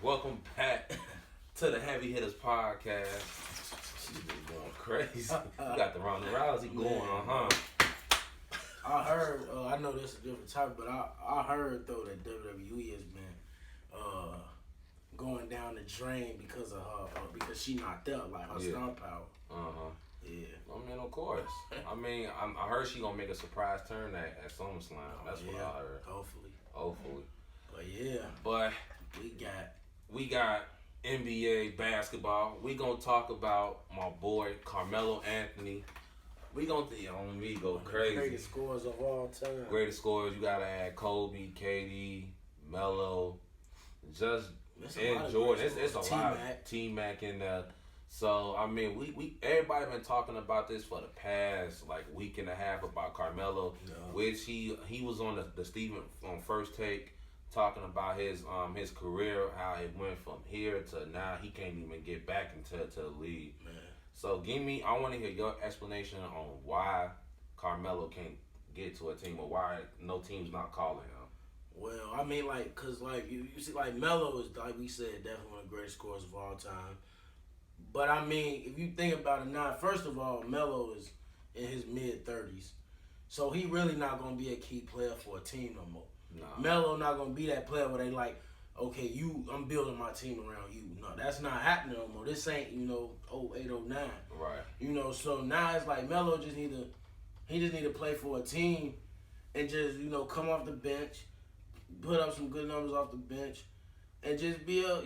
Welcome back to the Heavy Hitters Podcast. She's been going crazy. You got the Ronda Rousey going on, huh? I heard, I know this is a different topic, but I heard though that WWE has been going down the drain because of her, because she knocked out, like her star power. Yeah. I mean, of course. I heard she gonna make a surprise turn at SummerSlam. That's what I heard. Hopefully. But yeah. But we got NBA basketball. We gonna talk about my boy Carmelo Anthony. We go crazy. Greatest scores of all time. Greatest scores. You gotta add Kobe, KD, Melo, and Jordan. It's a lot. T-Mac in there. So I mean, we everybody been talking about this for the past like week and a half about Carmelo, which he was on the Steven on First Take talking about his career, how it went from here to now. He can't even get back into the league. Man. So I want to hear your explanation on why Carmelo can't get to a team or why no team's not calling him. Well, I mean, like, cause like you see, like Melo is, like we said, definitely one of the greatest scorers of all time. But I mean, if you think about it now, first of all, Melo is in his mid-30s, so he really not gonna be a key player for a team no more. Nah. Melo not gonna be that player where they like, okay, I'm building my team around you. No, that's not happening no more. This ain't 08, 09. Right. So now it's like Melo just need to play for a team and just come off the bench, put up some good numbers off the bench, and just be a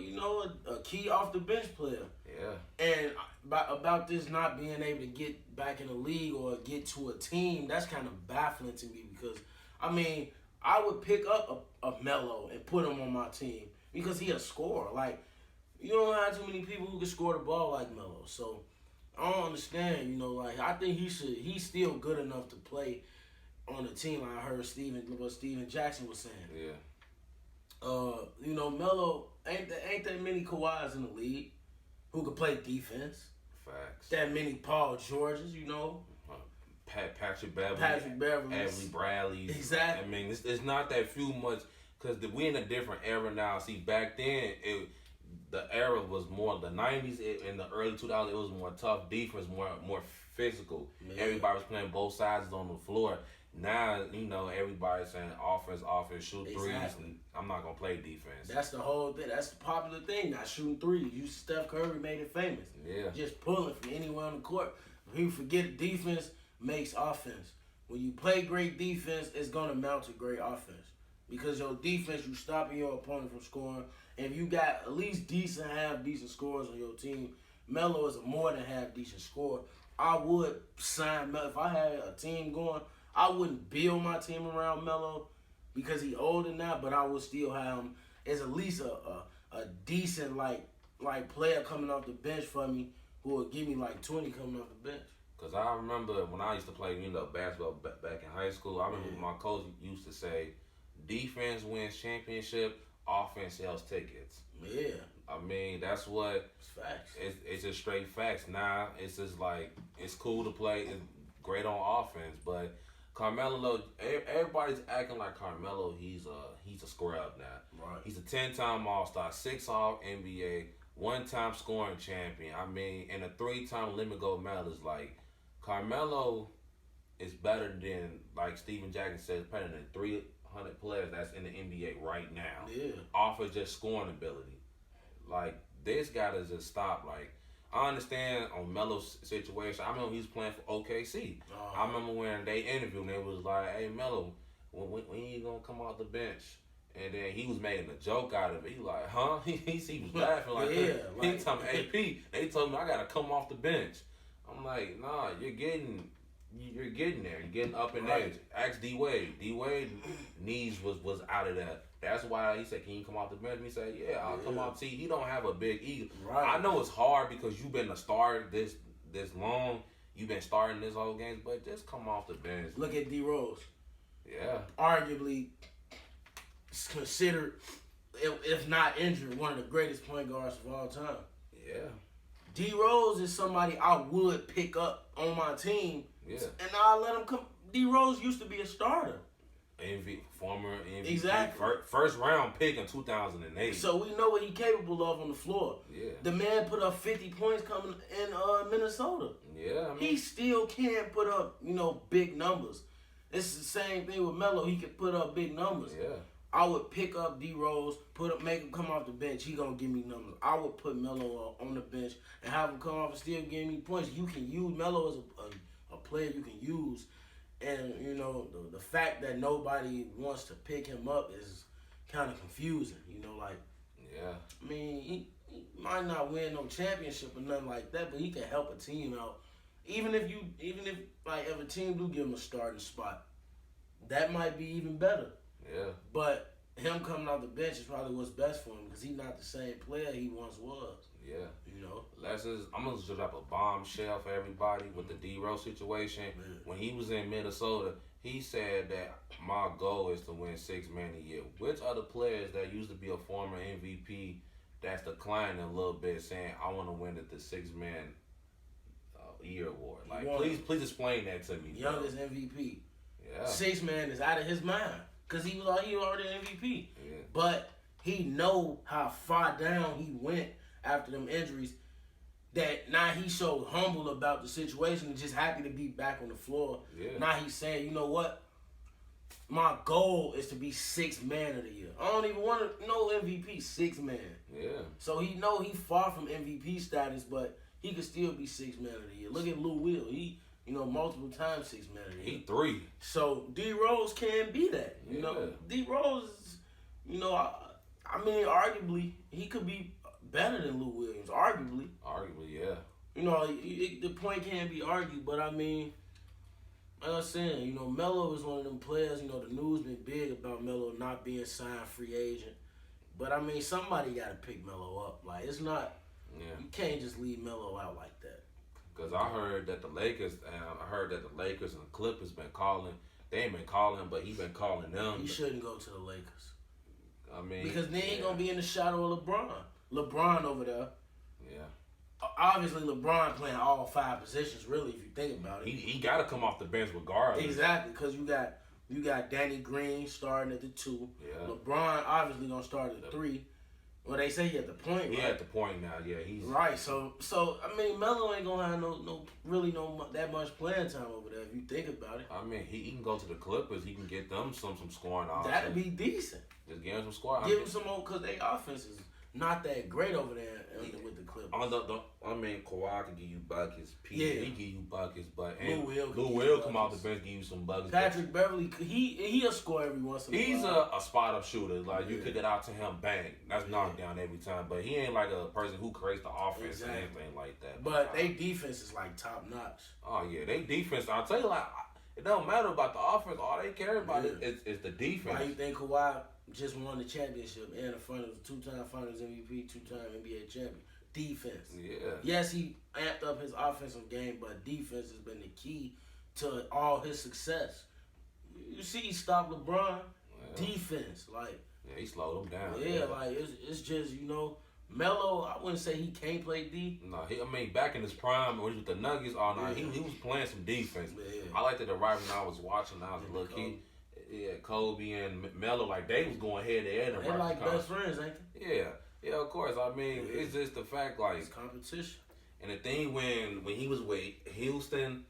key off the bench player. Yeah. And about this not being able to get back in the league or get to a team, that's kind of baffling to me because I mean, I would pick up a Melo and put him on my team because he a scorer. Like, you don't have too many people who can score the ball like Melo. So I don't understand, like I think he's still good enough to play on the team. Like I heard what Steven Jackson was saying. Yeah. Melo ain't that many Kawhis in the league who could play defense. Facts. That many Paul Georges, Patrick Beverly, Avery Bradley. Exactly. I mean, it's not that few much because we in a different era now. See, back then the era was more the 90s and the early 2000s. It was more tough defense, more physical. Yeah. Everybody was playing both sides on the floor. Now everybody's saying offense, shoot threes, and I'm not gonna play defense. That's the whole thing. That's the popular thing now, shooting threes. Steph Curry made it famous. Yeah. Just pulling from anywhere on the court. People forget defense makes offense. When you play great defense, it's gonna mount to great offense. Because your defense, you stopping your opponent from scoring. And if you got at least half decent scorers on your team, Melo is a more than half decent scorer. I would sign Melo if I had a team going. I wouldn't build my team around Melo because he's older now, but I would still have him as at least a decent like player coming off the bench for me who would give me like 20 coming off the bench. Because I remember when I used to play basketball back in high school, I remember my coach used to say, defense wins championship, offense sells tickets. Yeah. I mean, that's what... It's facts. It's just straight facts. Now, it's just like, it's cool to play, it's great on offense, but Carmelo, everybody's acting like Carmelo, he's a scrub now. Right. He's a 10-time All-Star, 6 All-NBA, 1-time scoring champion. I mean, and a 3-time limit gold medalist. Like, Carmelo is better than, like Steven Jackson says, better than 300 players that's in the NBA right now. Yeah. Off of just scoring ability. Like, this guy does just stop. Like, I understand on Melo's situation. I remember he was playing for OKC. I remember when they interviewed him, they was like, hey, Melo, when you going to come off the bench? And then he was making a joke out of it. He like, huh? He was laughing like, yeah, he told me, AP, they told me I got to come off the bench. I'm like, nah, you're getting there. You're getting up in age. Ask D-Wade. D-Wade knees was out of that. That's why he said, can you come off the bench? And he said, yeah, I'll come off. See, he don't have a big ego. Right. I know it's hard because you've been a starter this long. You've been starting this whole game, but just come off the bench. Look at DRose. Yeah. Arguably considered, if not injured, one of the greatest point guards of all time. Yeah. DRose is somebody I would pick up on my team. Yeah. And I'll let him come. DRose used to be a starter. Former MVP, Exactly. First round pick in 2008. So we know what he's capable of on the floor. Yeah. The man put up 50 points coming in Minnesota. Yeah, I mean, he still can't put up, big numbers. It's the same thing with Melo. He can put up big numbers. Yeah. I would pick up DRose, make him come off the bench. He gonna give me numbers. I would put Melo on the bench and have him come off and still give me points. You can use Melo as a player you can use, and the fact that nobody wants to pick him up is kind of confusing. Yeah. I mean, he might not win no championship or nothing like that, but he can help a team out. Even if a team do give him a starting spot, that might be even better. Yeah. But him coming off the bench is probably what's best for him because he's not the same player he once was. Yeah. I'm going to just drop a bombshell for everybody with the DRose situation. Man. When he was in Minnesota, he said that my goal is to win 6 man a year. Which other players that used to be a former MVP that's declining a little bit saying, I want to win the 6 man year award? Like, please explain that to me. Youngest MVP. Yeah. 6 man is out of his mind. Because he already MVP. Yeah. But he know how far down he went after them injuries that now he's so humble about the situation and just happy to be back on the floor. Yeah. Now he's saying, you know what? My goal is to be 6 man of the year. I don't even want to know MVP, 6 man. Yeah. So he know he far from MVP status, but he could still be 6 man of the year. Look at Lou Will. He multiple times 6 man of the year. He 3. So DRose can be that. DRose is, arguably he could be better than Lou Williams. Arguably, yeah. The point can't be argued. But I mean, like I was saying, Melo is one of them players. The news been big about Melo not being signed free agent. But I mean, somebody got to pick Melo up. Like it's not. Yeah. You can't just leave Melo out like that. Because I heard that the Lakers and the Clippers been calling. They ain't been calling, but he been calling them. He shouldn't go to the Lakers. I mean, because then he gonna be in the shadow of LeBron. LeBron over there. Yeah. Obviously, LeBron playing all 5 positions. Really, if you think about it, he got to come off the bench regardless. Exactly, because you got Danny Green starting at the 2. Yeah. LeBron obviously gonna start at the 3. Well, they say he at the point. He right? at the point now. Yeah, he's right. So I mean, Melo ain't gonna have no that much playing time over there if you think about it. I mean, he can go to the Clippers. He can get them some scoring. That'd be decent. Just give him some scoring. Give him some more because their offense is not that great over there with the Clippers. I mean, Kawhi can give you buckets. He give you buckets, but Lou Will come off the bench, give you some buckets. Patrick Beverly, he'll score every once in a while. He's a spot up shooter. Like you kick it out to him, bang, that's knocked down every time. But he ain't like a person who creates the offense or anything like that. But they defense is like top notch. Oh yeah, they defense. I'll tell you, like it don't matter about the offense. All they care about is the defense. Why you think Kawhi just won the championship and the finals, 2-time Finals MVP, 2-time NBA champion? Defense. Yeah. Yes, he amped up his offensive game, but defense has been the key to all his success. You see, he stopped LeBron. Defense, like. Yeah, he slowed him down. Yeah, like it's just Melo. I wouldn't say he can't play D. No, back in his prime when he was with the Nuggets, he was playing some defense. Yeah. I liked it right when I was watching. I was a little kid. Yeah, Kobe and Melo, like they was going head to head. They're like best friends, ain't they? Yeah, of course. I mean, it's just the fact, like it's competition. And the thing when he was with Houston,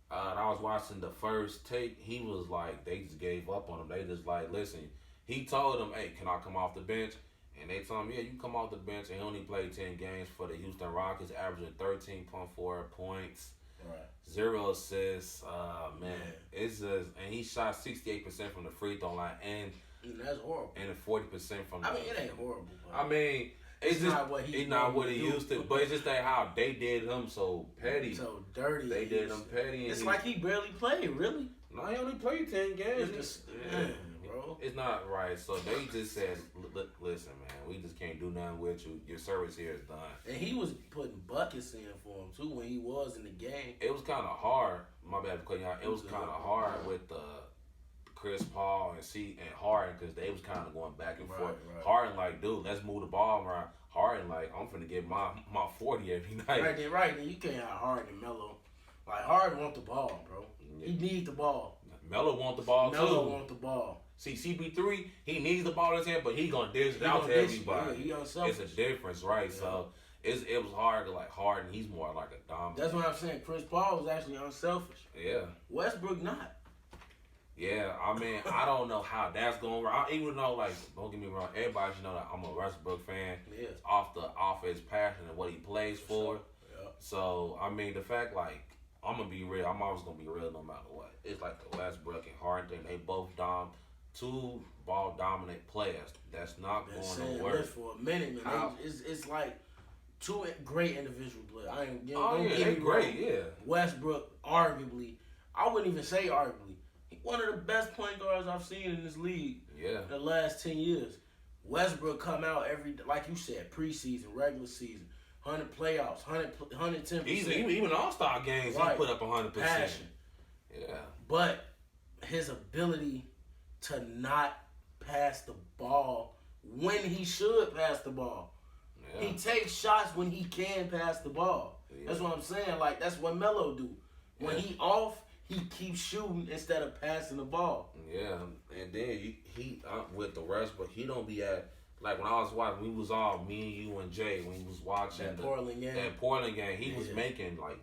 I was watching the first take. He was like, they just gave up on him. They just like, listen. He told them, hey, can I come off the bench? And they told him, yeah, you can come off the bench. And he only played 10 games for the Houston Rockets, averaging 13.4 points. Right. 0 assists, man. It's just, and he shot 68% from the free throw line, and that's horrible. And 40% from. I mean, it ain't horrible. I mean, it's just not what he used to. But it's just that how they did him so petty, so dirty. They did him petty. It's like he barely played, really. No, he only played 10 games. Bro. It's not right. So they just said, listen, man, we just can't do nothing with you. Your service here is done. And he was putting buckets in for him, too, when he was in the game. It was kind of hard. My bad for cutting you out. It was kind of hard with Chris Paul and Harden because they was kind of going back and forth. Right. Harden like, dude, let's move the ball around. Harden like, I'm finna get my 40 every night. Right then. You can't have Harden and Melo. Like, Harden want the ball, bro. Yeah. He need the ball. Melo want the ball, too. Melo want the ball. See, CP3, he needs the ball in his hand, but he gonna dish it out to everybody. Yeah, it's a difference, right? Yeah. So it was hard to like Harden. He's more like a dominant. That's what I'm saying. Chris Paul was actually unselfish. Yeah. Westbrook not. Yeah, I mean, I don't know how that's going to work. Even though, like, don't get me wrong, everybody should know that I'm a Westbrook fan. Yeah. Off his passion and what he plays for. Yeah. So, I mean, the fact, like, I'm going to be real. I'm always going to be real no matter what. It's like the Westbrook and Harden thing. They both two ball-dominant players. That's not going to work. For a minute, man. It's like two great individual players. They're great, yeah. Westbrook, arguably, I wouldn't even say arguably. One of the best point guards I've seen in this league in the last 10 years. Westbrook come out like you said, preseason, regular season, 100 playoffs, 110%. Even All-Star games, he put up 100%. Passion. Yeah. But his ability to not pass the ball when he should pass the ball. Yeah. He takes shots when he can pass the ball. Yeah. That's what I'm saying. Like, that's what Melo do. When he off, he keeps shooting instead of passing the ball. Yeah, and then he with the rest, but he don't be at, like when I was watching, we was all, me and you and Jay, when he was watching that Portland game, he was making like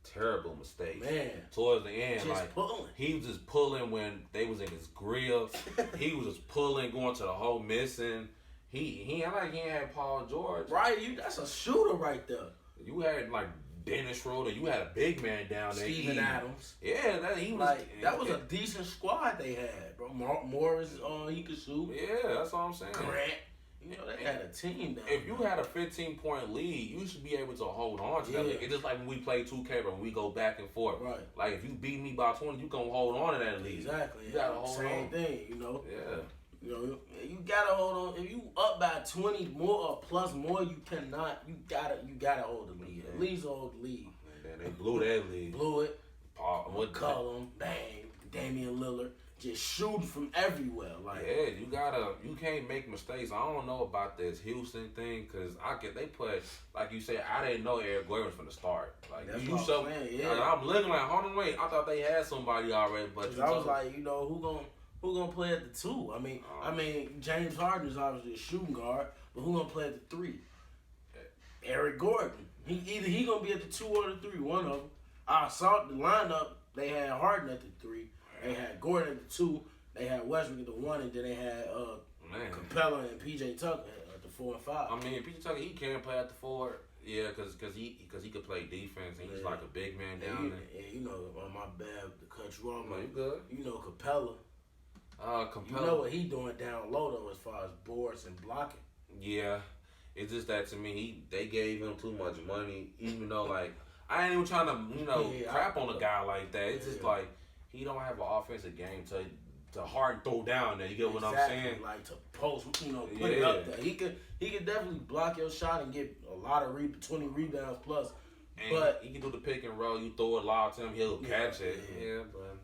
terrible mistakes. Man. Towards the end, just like pulling. He was just pulling when they was in his grill. He was just pulling, going to the hole, missing. He ain't had Paul George. Right, that's a shooter right there. You had like Dennis Schroeder, you had a big man down there. Steven Adams. Yeah, that was a decent squad they had, bro. Morris, he could shoot. Yeah, that's what I'm saying. Grant. They had a team down If you had a 15-point lead, you should be able to hold on to that. It's just like when we play 2K, when we go back and forth. Right. Like, if you beat me by 20, you gonna hold on to that lead. Exactly. You gotta hold on. Same thing, Yeah. You gotta hold on. If you up by 20 more or plus more, you cannot. You gotta hold the lead. At least hold the lead. And they blew that lead. Blew it. What Cullum, bang, Damian Lillard, just shooting from everywhere. Like, yeah, you can't make mistakes. I don't know about this Houston thing because they put, like you said, I didn't know Eric Gordon was from the start. Like, that's what I'm saying, yeah. I'm looking like, hold on, wait, I thought they had somebody already, but I was like, who gonna play at the 2? I mean, James Harden is obviously a shooting guard, but who gonna play at the 3? Eric Gordon. He gonna be at the 2 or the 3, one of them. I saw the lineup. They had Harden at the 3. They had Gordon at the 2. They had Westbrook at the 1, and then they had Capella and PJ Tucker at the 4 and 5. I mean, PJ Tucker, he can play at the 4. Yeah, because he could play defense, and he's like a big man down there. And my bad to cut you off. No, you good. Capella. Capella. You know what he doing down low though, as far as boards and blocking. Yeah, it's just that to me, they gave him too much money. Even though like I ain't even trying to crap on a guy like that. It's just like he don't have an offensive game to hard throw down there. You get what I'm saying? Like to post, put it up there. He could definitely block your shot and get a lot of 20 rebounds plus. And but he can do the pick and roll. You throw it loud to him, he'll catch it. Yeah,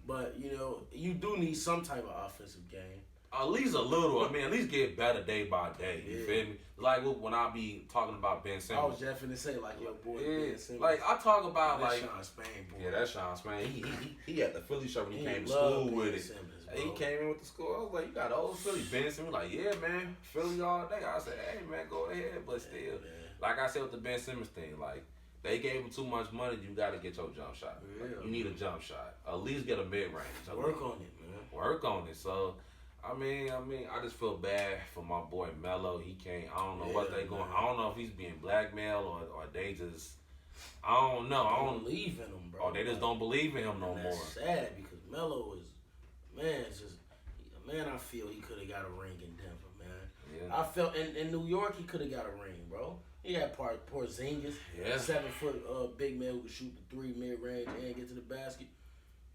but you do need some type of offensive game. At least a little. I mean, at least get better day by day. You feel me? Like when I be talking about Ben Simmons. I was just finna say like your boy Ben Simmons. Like I talk about that's Sean Spain boy. Yeah, that's Sean Spain. He had the Philly shirt when he came to school with it. Simmons, he came in with the school. I was like, you got old Philly. Ben Simmons like, yeah, man, Philly all day. I said, hey man, go ahead. But still, like I said with the Ben Simmons thing, like. They gave him too much money. You got to get your jump shot. Like, you need a jump shot. At least get a mid range. Work on it, man. Work on it. So, I mean, I just feel bad for my boy Melo. He can't. I don't know what they going. I don't know if he's being blackmailed or they just. I don't know. I don't believe in him, bro. Or they just don't believe in him no more. That's sad because Melo is, man. It's just, man. I feel he could have got a ring in Denver, man. Yeah. I felt in New York he could have got a ring, bro. He had Porzingis, 7-foot big man who could shoot the 3 mid-range and get to the basket.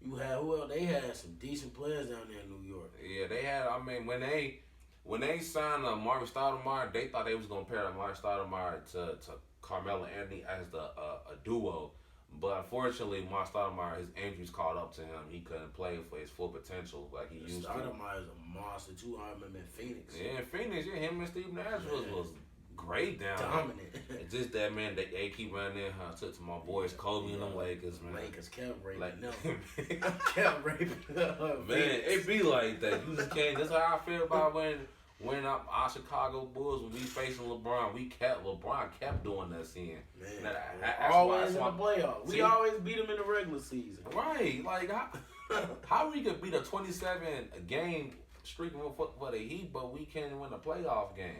You had who else? They had some decent players down there in New York. Yeah, they had. I mean, when they signed Marvin Stoudemire, they thought they was gonna pair Marvin Stoudemire to Carmelo Anthony as a duo. But unfortunately, Marvin Stoudemire, his injuries caught up to him. He couldn't play for his full potential like he used to. Stoudemire is a monster too. I remember in Phoenix. Yeah, in Phoenix, him and Steve Nash was great down dominant. It's just that, man, they keep running in. To my boys, Kobe and them Lakers, man. Lakers kept raping them. Kept raping them. Man, it be like that. You just can't. That's how I feel about when our Chicago Bulls, when we facing LeBron, LeBron kept doing that scene. Man, always in the playoffs. We always beat them in the regular season. Right. Like, how we could beat a 27-game streak for the Heat, but we can't win a playoff game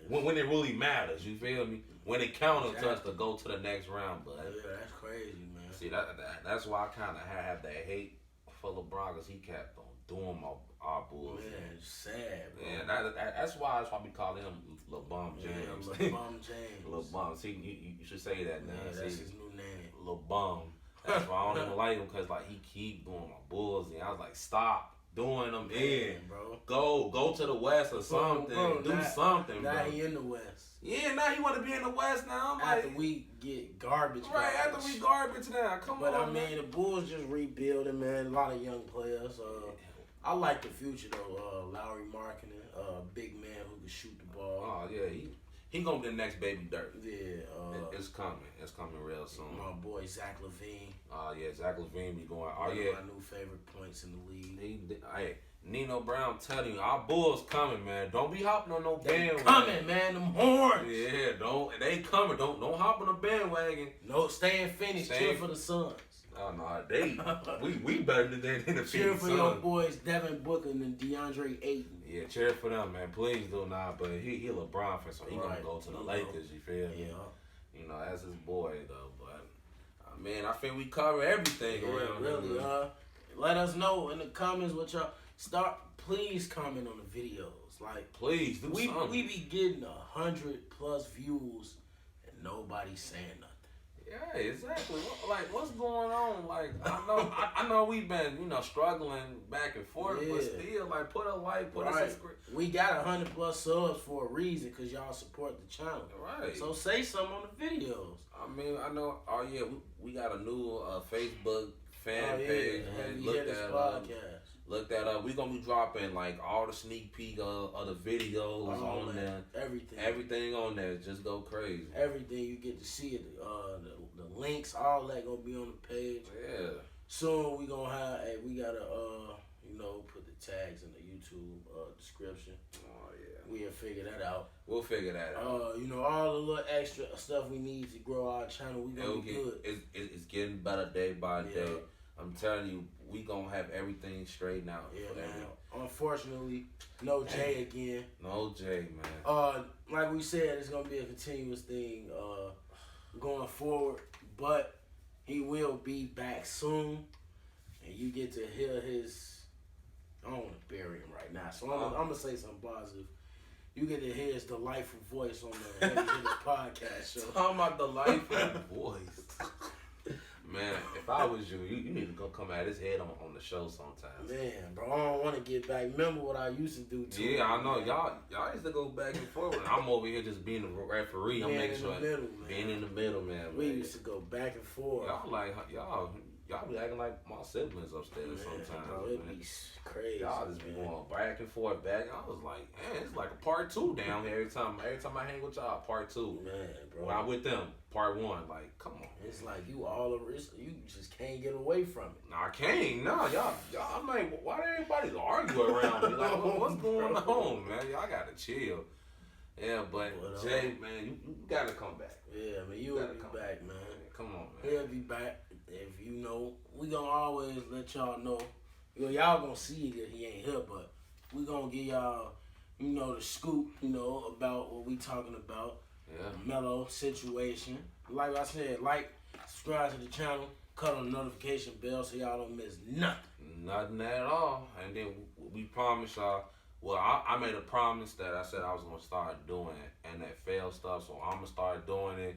when it really matters. You feel me? When it counts us to go to the next round, but yeah, that's crazy, man. See that's why I kind of have that hate for LeBron, because he kept on doing our Bulls. Man, sad, bro. Yeah, that's why we call him LeBron James. Yeah, LeBron James. LeBron. See, you should say that now. Yeah, that's his new name. LeBron. That's why I don't even like him, because like he keep doing my Bulls, and I was like, stop doing them bro. Go to the West or something. Do something, bro. Now he in the West. Yeah, now he want to be in the West now. After we get garbage. Right, after we garbage now. Come on, but I mean, the Bulls just rebuilding, man. A lot of young players. I like the future though. Lowry Markkanen, big man who can shoot the ball. Oh yeah, he gonna be the next Baby Dirt. Yeah, it's coming. It's coming real soon. My boy Zach LaVine. Oh yeah, Zach LaVine be going. One of my new favorite points in the league. Hey, Nino Brown telling you, our Bulls coming, man. Don't be hopping on no bandwagon. Coming, man. Them horns. Yeah, they coming. Don't hop on the bandwagon. No, stay in Phoenix. Cheer for the Suns. Oh no, we better than the Phoenix. Cheer for your boys Devin Booker and DeAndre Ayton. Yeah, cheer for them, man. Please do not. But he a LeBron fan, so he gonna go to the Lakers. You feel me? Yeah. You know, that's his boy though. But man, I think we cover everything around really. Let us know in the comments what y'all please comment on the videos. Like, please do something. We be getting 100+ views and nobody saying nothing. Yeah, exactly. Like, what's going on? Like, I know we've been, struggling back and forth, but still, like, put a like, put a subscribe. We got 100+ subs for a reason, because y'all support the channel. Right. So say something on the videos. I mean, I know. Oh yeah, we got a new Facebook fan page. Man, look that up. We're gonna be dropping like all the sneak peek of the videos on there. Everything on there. Just go crazy. Everything you get to see it. The links, all that gonna be on the page. Yeah. Soon we gonna have. We gotta put the tags in the YouTube description. Oh yeah. We'll figure that out. We'll figure that out. All the little extra stuff we need to grow our channel. We gonna be good. It's getting better day by day. I'm telling you, we gonna have everything straightened out. Yeah, man. Unfortunately, no Jay again. No Jay, man. Like we said, it's gonna be a continuous thing going forward, but he will be back soon, and you get to hear his. I don't want to bury him right now, so I'm gonna say something positive. You get to hear his delightful voice on the Heavy Hitters podcast show. Talking about delightful voice. Man, if I was you need to go come at his head on the show sometimes. Man, bro, I don't want to get back. Remember what I used to do too. Yeah, I know. Y'all used to go back and forth. I'm over here just being the referee. I'm making sure being in the middle, man. We used to go back and forth. Y'all be acting like my siblings upstairs sometimes. Bro, it be crazy. Y'all just be going back and forth, back. I was like, man, it's like a part 2 down here every time I hang with y'all, part 2. Man, bro. When I'm with them, part 1. Like, come on. It's like you all over. You just can't get away from it. No, I can't. No, y'all. I'm like, why do everybody argue around me? Like, what's going on, man? Y'all gotta chill. Yeah, but Jay, man, you gotta come back. Yeah, man, you will be back, man. Come on, man. He'll be back. If we gonna always let y'all know. Y'all gonna see it if he ain't here, but we gonna give y'all, the scoop, about what we talking about. Yeah. Melo situation. Like I said, subscribe to the channel, cut on the notification bell so y'all don't miss nothing. Nothing at all. And then we promise y'all. Well, I made a promise that I said I was gonna start doing NFL stuff, so I'm gonna start doing it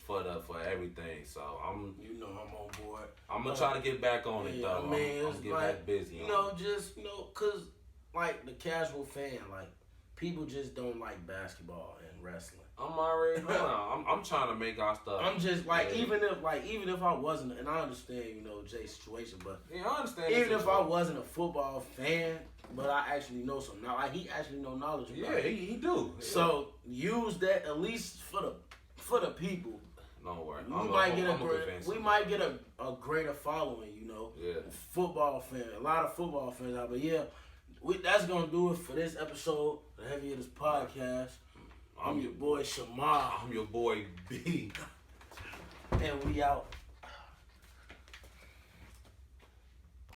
for everything. So I'm on board. I'm gonna try to get back on it though. I mean, I'm get back busy. Cause like the casual fan, like people just don't like basketball and wrestling. I'm already knowing. I'm trying to make our stuff. I'm just like even if I wasn't, and I understand Jay's situation, but I understand. Even if I wasn't a football fan, but I actually know some. Now he actually know knowledge about it. Yeah, he do. So use that at least for the people. Don't worry. We might get a greater following, you know. Yeah. Football fan, a lot of football fans out. But yeah, that's gonna do it for this episode, the Heavy Hitters Podcast. I'm your boy Shamar. I'm your boy B. And we out.